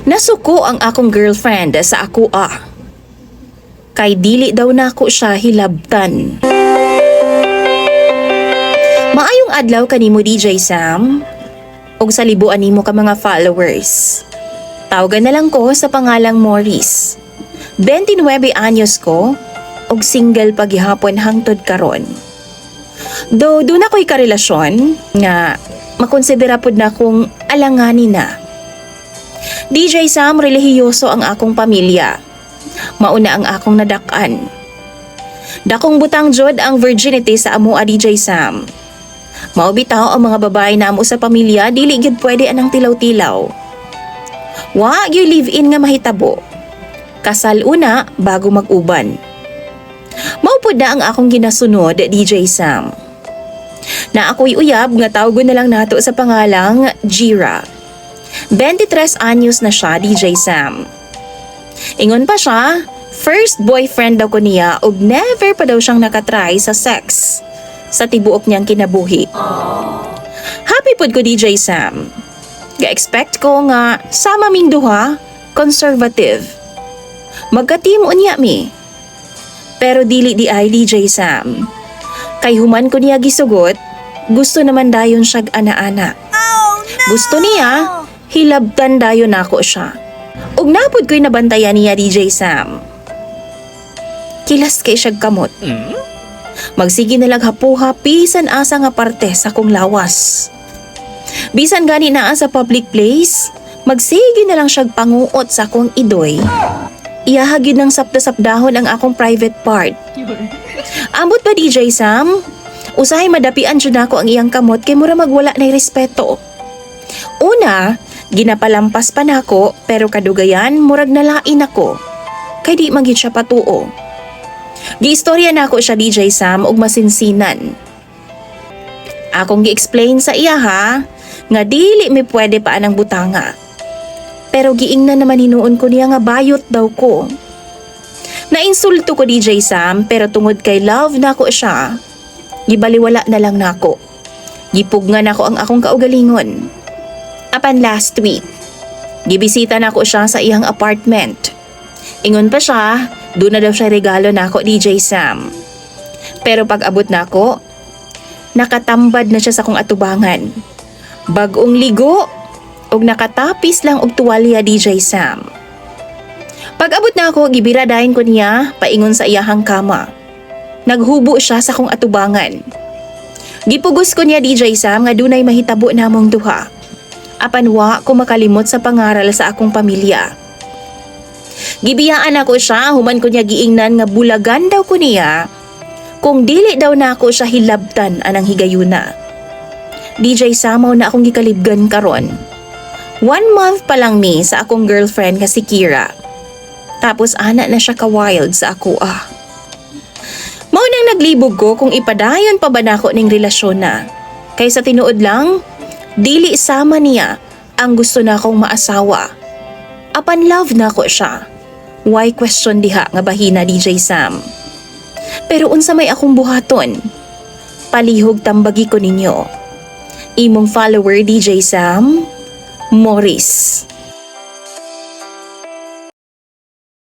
Nasuko ang akong girlfriend sa ako kay dili daw nako siya hilabtan. Maayong adlaw kanimo DJ Sam ug sa libuan nimo ka mga followers. Tawagan na lang ko sa pangalang Morris. 29 anyos ko ug single paghihapon hangtod karon. Do na ko'y karelasyon nga makonsidera pod na kong alanganin na. DJ Sam, relihiyoso ang akong pamilya. Mauna ang akong nadak-an. Dakong butang jud ang virginity sa amoa DJ Sam. Maubitaw ang mga babae na amo sa pamilya, dili gyud pwede anang tilaw-tilaw. Wa gyud live-in nga mahitabo. Kasal una bago mag-uban. Maupod na ang akong ginasunod, DJ Sam. Na ako'y uyab nga tawgon na lang nato sa pangalang Jira. 23 anyos na siya, DJ Sam. Ingon pa siya, first boyfriend daw ko niya ug never pa daw siyang nakatry sa sex sa tibuok niyang kinabuhi. Happy pod ko, DJ Sam. Ga-expect ko nga sama ming duha, conservative. Magka-team unya mi. Pero dili di ay, DJ Sam. Kay human ko niya gisugot, gusto naman dayon siya ana-ana. Gusto niya, hilabtan dayon nako siya. Ug napod ko'y nabantayan niya, DJ Sam. Kilas kay siyag kamot. Magsige na lang hapuha bisan asa nga parte sa kong lawas. Bisan gani naa sa public place, magsige na lang siyag panguot sa akong idoy. Iyahagid ng sapda-sapdahon ang akong private part. Ambot ba, DJ Sam? Usahay madapian jud nako ang iyang kamot kay mura magwala nay respeto. Una, ginapalampas pa nako pero kadugayan murag nalain ako. Kay di man gyud siya patuo. Giistorya nako siya, DJ Sam, og masinsinan. Akong gi-explain sa iya nga dili mi pwede pa anang butanga. Pero giingnan naman hinuon ko niya nga bayot daw ko. Nainsulto ko, DJ Sam, pero tungod kay love nako siya, gibaliwala na lang nako. Gipugnan nako ang akong kaugalingon. Apan last week, gibisita nako siya sa iyang apartment. Ingon pa siya, doon na daw siya regalo nako, DJ Sam. Pero pag abot nako, nakatambad na siya sa kong atubangan. Bagong ligo, og nakatapis lang og tuwalya, DJ Sam. Pag abot na ako, gibiradahin ko niya, paingon sa iyahang kama. Naghubo siya sa kong atubangan. Gipugos ko niya, DJ Sam, nga dunay mahitabo namong duha. Apan wa ko makalimot sa pangaral sa akong pamilya. Gibiyaan ako siya, human ko niya giingnan nga bulagan daw ko niya, kung dili daw na ako siya hilabtan anang higayuna. DJ Sam, na akong gikalibgan karon. 1 month pa lang mi sa akong girlfriend nga si Kira. Tapos ana na siya ka-wild sa ako Mao nang naglibog ko kung ipadayon pa ba nako ning relasyon na. Kay sa tinuod lang, dili sama niya ang gusto na akong maasawa. Apan love nako siya. Why question diha nga bahina, DJ Sam? Pero unsa may akong buhaton? Palihog tambagi ko ninyo. Imong follower, DJ Sam, Morris.